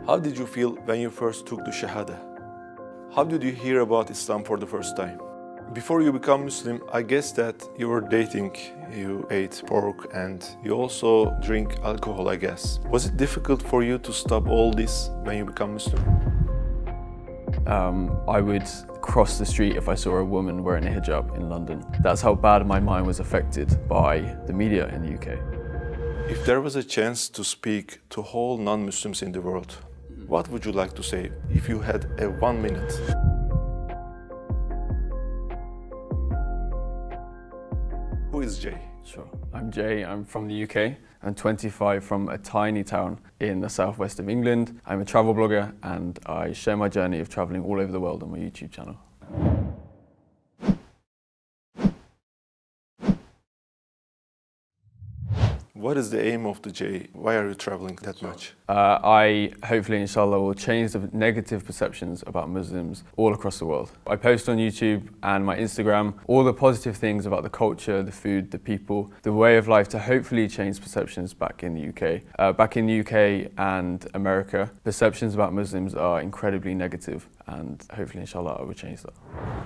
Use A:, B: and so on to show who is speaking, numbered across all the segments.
A: How did you feel when you first took the Shahada? How did you hear about Islam for the first time? Before you become Muslim, I guess that you were dating, you ate pork, and you also drink alcohol, I guess. Was it difficult for you to stop all this when you become Muslim?
B: I would cross the street if I saw a woman wearing a hijab in London. That's how bad my mind was affected by the media in the UK.
A: If there was a chance to speak to whole non-Muslims in the world, what would you like to say if you had a 1 minute? Who is Jay?
B: Sure. I'm Jay, I'm from the UK. I'm 25 from a tiny town in the southwest of England. I'm a travel blogger and I share my journey of traveling all over the world on my YouTube channel.
A: What is the aim of the J? Why are you traveling that much?
B: I hopefully, inshallah, will change the negative perceptions about Muslims all across the world. I post on YouTube and my Instagram all the positive things about the culture, the food, the people, the way of life to hopefully change perceptions back in the UK. Back in the UK and America, perceptions about Muslims are incredibly negative and hopefully, inshallah, I will change that.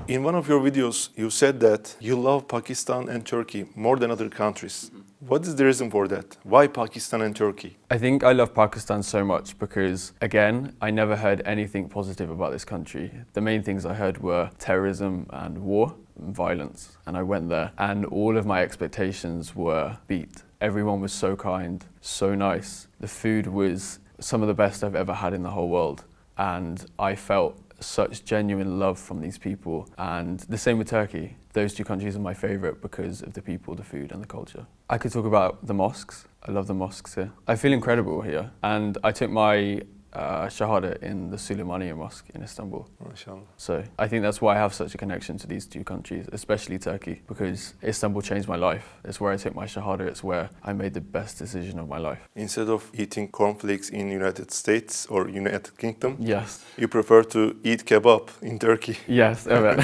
A: In one of your videos, you said that you love Pakistan and Turkey more than other countries. What is the reason for that? Why Pakistan and Turkey?
B: I think I love Pakistan so much because, again, I never heard anything positive about this country. The main things I heard were terrorism and war and violence. And I went there and all of my expectations were beat. Everyone was so kind, so nice. The food was some of the best I've ever had in the whole world. And I felt such genuine love from these people. And the same with Turkey. Those two countries are my favourite because of the people, the food and the culture. I could talk about the mosques. I love the mosques here. I feel incredible here. And I took my Shahada in the Süleymaniye Mosque in Istanbul.
A: MashaAllah.
B: So I think that's why I have such a connection to these two countries, especially Turkey, because Istanbul changed my life. It's where I took my Shahada, it's where I made the best decision of my life.
A: Instead of eating cornflakes in United States or United Kingdom,
B: yes,
A: you prefer to eat kebab in Turkey.
B: Yes, evet.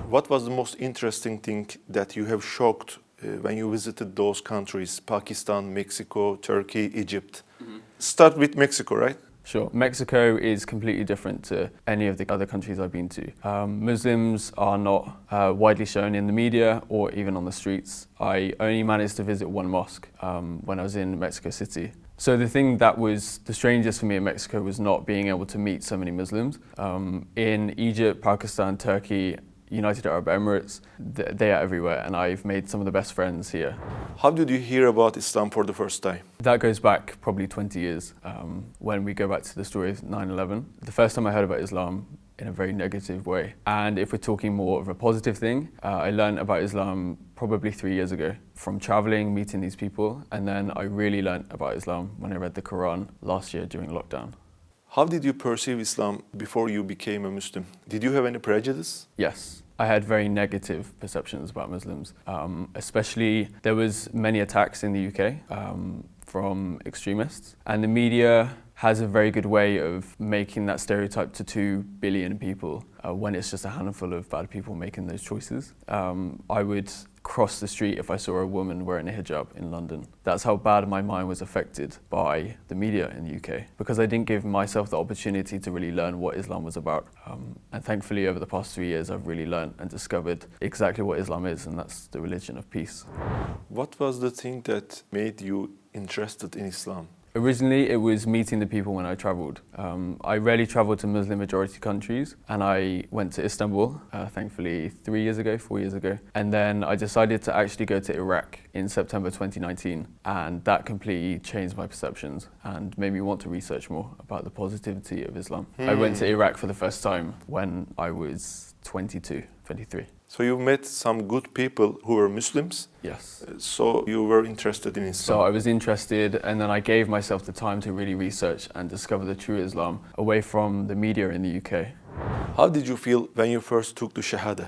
A: What was the most interesting thing that you have shocked when you visited those countries, Pakistan, Mexico, Turkey, Egypt? Start with Mexico, right?
B: Sure. Mexico is completely different to any of the other countries I've been to. Muslims are not widely shown in the media or even on the streets. I only managed to visit one mosque when I was in Mexico City. So the thing that was the strangest for me in Mexico was not being able to meet so many Muslims. In Egypt, Pakistan, Turkey, United Arab Emirates, they are everywhere and I've made some of the best friends here.
A: How did you hear about Islam for the first time?
B: That goes back probably 20 years when we go back to the story of 9/11. The first time I heard about Islam in a very negative way. And if we're talking more of a positive thing, I learned about Islam probably 3 years ago from traveling, meeting these people, and then I really learned about Islam when I read the Quran last year during lockdown.
A: How did you perceive Islam before you became a Muslim? Did you have any prejudice?
B: Yes, I had very negative perceptions about Muslims. Especially, there was many attacks in the UK from extremists. And the media has a very good way of making that stereotype to 2 billion people when it's just a handful of bad people making those choices. I would cross the street if I saw a woman wearing a hijab in London. That's how bad my mind was affected by the media in the UK because I didn't give myself the opportunity to really learn what Islam was about. And thankfully over the past 3 years I've really learned and discovered exactly what Islam is, and that's the religion of peace.
A: What was the thing that made you interested in Islam?
B: Originally, it was meeting the people when I travelled. I rarely travelled to Muslim majority countries, and I went to Istanbul, thankfully 4 years ago. And then I decided to actually go to Iraq in September 2019, and that completely changed my perceptions and made me want to research more about the positivity of Islam. I went to Iraq for the first time when I was 23.
A: So you met some good people who were Muslims?
B: Yes.
A: So you were interested in Islam?
B: So I was interested, and then I gave myself the time to really research and discover the true Islam away from the media in the UK.
A: How did you feel when you first took the Shahada?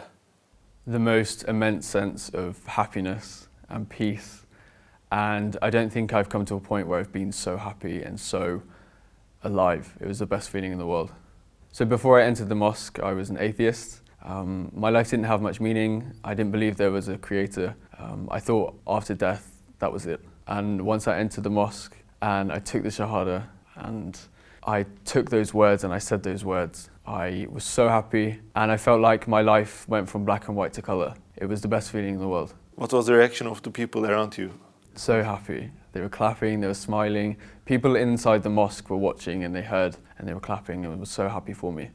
B: The most immense sense of happiness and peace. And I don't think I've come to a point where I've been so happy and so alive. It was the best feeling in the world. So before I entered the mosque, I was an atheist. My life didn't have much meaning. I didn't believe there was a creator. I thought after death, that was it. And once I entered the mosque and I took the Shahada and I took those words and I said those words, I was so happy and I felt like my life went from black and white to colour. It was the best feeling in the world.
A: What was the reaction of the people around you?
B: So happy. They were clapping, they were smiling. People inside the mosque were watching and they heard and they were clapping and were so happy for me.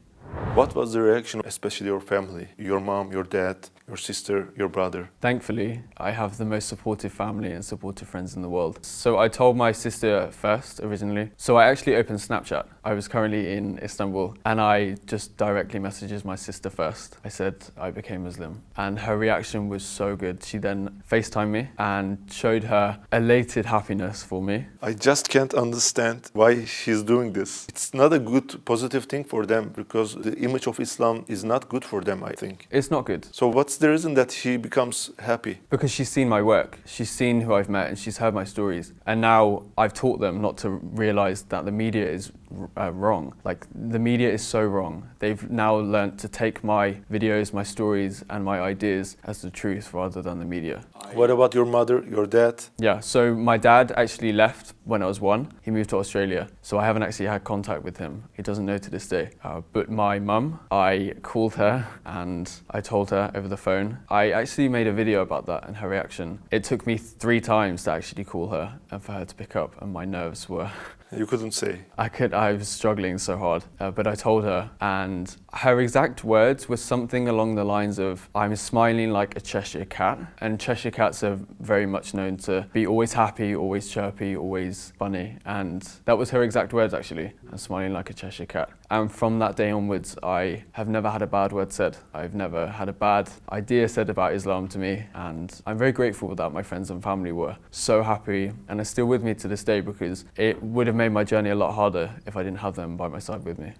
A: What was the reaction, especially your family, your mom, your dad, your sister, your brother?
B: Thankfully, I have the most supportive family and supportive friends in the world. So I told my sister first, originally. So I actually opened Snapchat. I was currently in Istanbul and I just directly messaged my sister first. I said I became Muslim and her reaction was so good. She then FaceTimed me and showed her elated happiness for me.
A: I just can't understand why she's doing this. It's not a good, positive thing for them because the image of Islam is not good for them, I think.
B: It's not good.
A: So what's the reason that she becomes happy?
B: Because she's seen my work, she's seen who I've met and she's heard my stories. And now I've taught them not to realise that the media is wrong. Like, the media is so wrong. They've now learnt to take my videos, my stories and my ideas as the truth rather than the media.
A: What about your mother, your dad?
B: Yeah, so my dad actually left when I was 1. He moved to Australia, so I haven't actually had contact with him. He doesn't know to this day. But my mum, I called her and I told her over the phone. I actually made a video about that and her reaction. It took me 3 times to actually call her and for her to pick up, and my nerves were...
A: You couldn't say.
B: I was struggling so hard, but I told her, and her exact words were something along the lines of, I'm smiling like a Cheshire cat, and Cheshire cats are very much known to be always happy, always chirpy, always funny, and that was her exact words actually, I'm smiling like a Cheshire cat. And from that day onwards, I have never had a bad word said. I've never had a bad idea said about Islam to me, and I'm very grateful that my friends and family were so happy and are still with me to this day, because it would have made my journey a lot harder if I didn't have them by my side with me.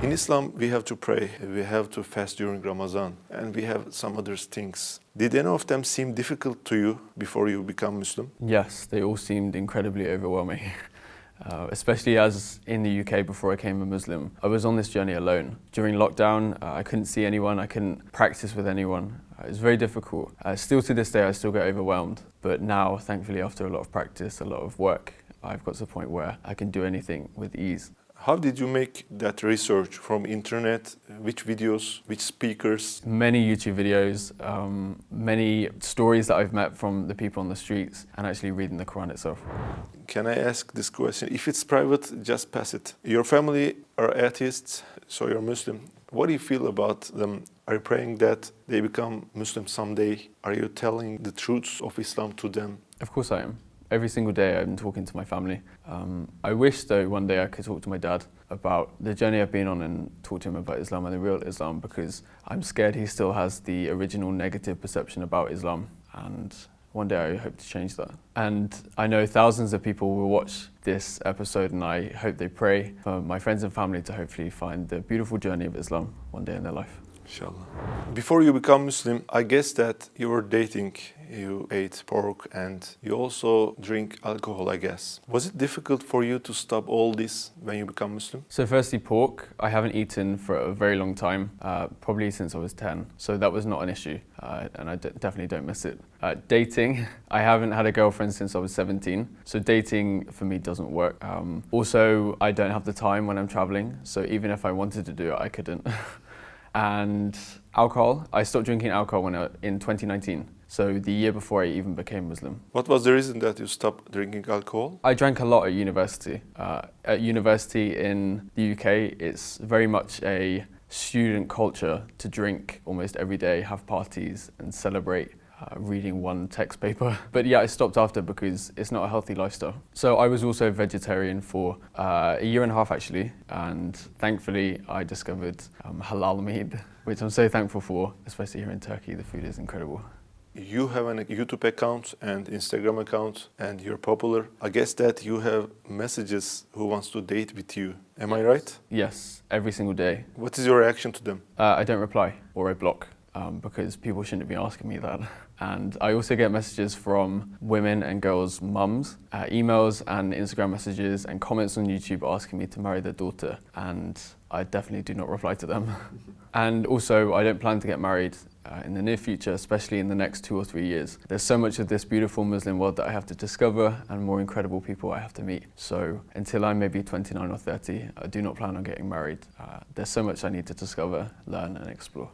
A: In Islam, we have to pray, we have to fast during Ramadan, and we have some other things. Did any of them seem difficult to you before you become Muslim?
B: Yes, they all seemed incredibly overwhelming. Especially as in the UK before I became a Muslim, I was on this journey alone. During lockdown, I couldn't see anyone, I couldn't practice with anyone. It was very difficult. Still to this day, I still get overwhelmed. But now, thankfully, after a lot of practice, a lot of work, I've got to the point where I can do anything with ease.
A: How did you make that research from internet? Which videos, which speakers?
B: Many YouTube videos, many stories that I've met from the people on the streets, and actually reading the Quran itself.
A: Can I ask this question? If it's private, just pass it. Your family are atheists, so you're Muslim. What do you feel about them? Are you praying that they become Muslim someday? Are you telling the truths of Islam to them?
B: Of course I am. Every single day I'm talking to my family. I wish though one day I could talk to my dad about the journey I've been on and talk to him about Islam and the real Islam, because I'm scared he still has the original negative perception about Islam, and one day I hope to change that. And I know thousands of people will watch this episode, and I hope they pray for my friends and family to hopefully find the beautiful journey of Islam one day in their life.
A: Inshallah. Before you become Muslim, I guess that you were dating, you ate pork and you also drink alcohol, I guess. Was it difficult for you to stop all this when you become Muslim?
B: So firstly, pork, I haven't eaten for a very long time, probably since I was 10. So that was not an issue, and I definitely don't miss it. Dating, I haven't had a girlfriend since I was 17. So dating for me doesn't work. Also, I don't have the time when I'm traveling. So even if I wanted to do it, I couldn't. And alcohol, I stopped drinking alcohol in 2019, so the year before I even became Muslim.
A: What was the reason that you stopped drinking alcohol?
B: I drank a lot at university. At university in the UK, it's very much a student culture to drink almost every day, have parties and celebrate reading one text paper. But yeah, I stopped after because it's not a healthy lifestyle. So I was also vegetarian for a year and a half actually, and thankfully I discovered halal meat, which I'm so thankful for, especially here in Turkey. The food is incredible.
A: You have a YouTube account and Instagram account, and you're popular. I guess that you have messages who wants to date with you. Am I right?
B: Yes, every single day.
A: What is your reaction to them?
B: I don't reply, or I block. because people shouldn't be asking me that. And I also get messages from women and girls' mums, emails and Instagram messages and comments on YouTube asking me to marry their daughter, and I definitely do not reply to them. And also, I don't plan to get married in the near future, especially in the next 2 or 3 years. There's so much of this beautiful Muslim world that I have to discover and more incredible people I have to meet. So until I'm maybe 29 or 30, I do not plan on getting married. There's so much I need to discover, learn and explore.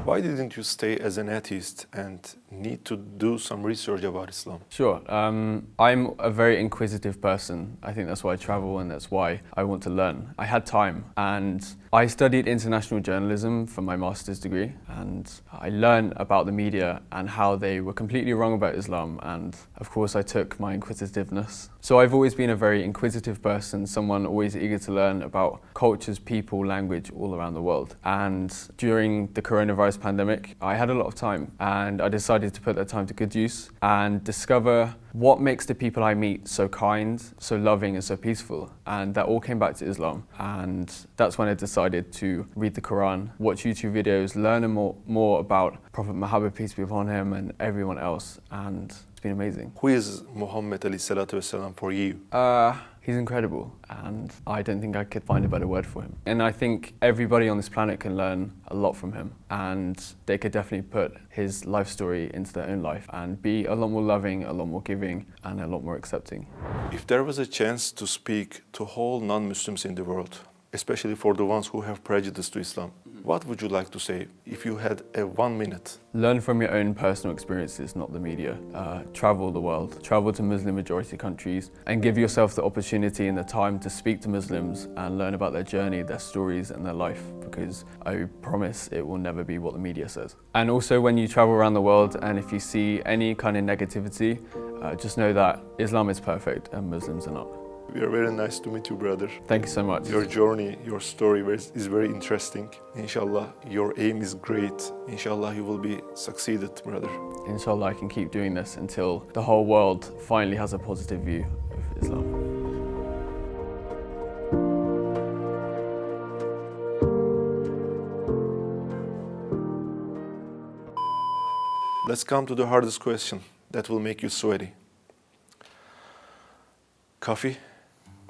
A: Why didn't you stay as an atheist and need to do some research about Islam?
B: Sure. I'm a very inquisitive person. I think that's why I travel and that's why I want to learn. I had time and I studied international journalism for my master's degree, and I learned about the media and how they were completely wrong about Islam, and of course I took my inquisitiveness. So I've always been a very inquisitive person, someone always eager to learn about cultures, people, language all around the world. And during the coronavirus pandemic, I had a lot of time and I decided to put that time to good use and discover what makes the people I meet so kind, so loving and so peaceful. And that all came back to Islam. And that's when I decided to read the Quran, watch YouTube videos, learn more about Prophet Muhammad, peace be upon him, and everyone else. And it's been amazing.
A: Who is Muhammad alayhi salatu wasalam for you?
B: He's incredible, and I don't think I could find a better word for him. And I think everybody on this planet can learn a lot from him, and they could definitely put his life story into their own life and be a lot more loving, a lot more giving, and a lot more accepting.
A: If there was a chance to speak to all non-Muslims in the world, especially for the ones who have prejudice to Islam, what would you like to say if you had a 1 minute?
B: Learn from your own personal experiences, not the media. Travel the world, travel to Muslim majority countries, and give yourself the opportunity and the time to speak to Muslims and learn about their journey, their stories and their life, because I promise it will never be what the media says. And also when you travel around the world and if you see any kind of negativity, just know that Islam is perfect and Muslims are not.
A: We are very nice to meet you, brother.
B: Thank you so much.
A: Your journey, your story is very interesting. Inshallah, your aim is great. Inshallah, you will be succeeded, brother.
B: Inshallah, I can keep doing this until the whole world finally has a positive view of Islam.
A: Let's come to the hardest question that will make you sweaty. Coffee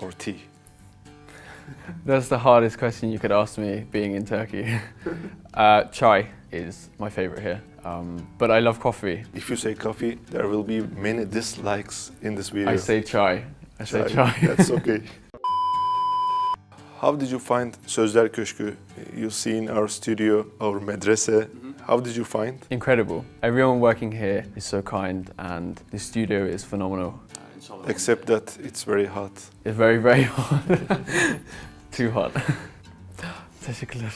A: or tea?
B: That's the hardest question you could ask me being in Turkey. Chai is my favorite here, but I love coffee.
A: If you say coffee, there will be many dislikes in this video.
B: I say chai. I say chai.
A: That's okay. How did you find Sözler Köşkü? You've seen our studio, our medrese. How did you find?
B: Incredible. Everyone working here is so kind and the studio is phenomenal.
A: Except that it's very hot.
B: It's very, very hot. Too hot. Teşekkürler.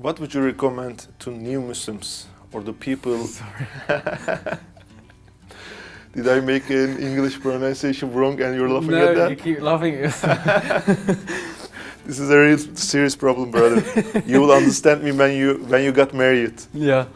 A: What would you recommend to new Muslims or the people?
B: Sorry.
A: Did I make an English pronunciation wrong and you're laughing
B: no,
A: at that?
B: No, you keep laughing at yourself.
A: This is a real serious problem, brother. You will understand me when you got married.
B: Yeah.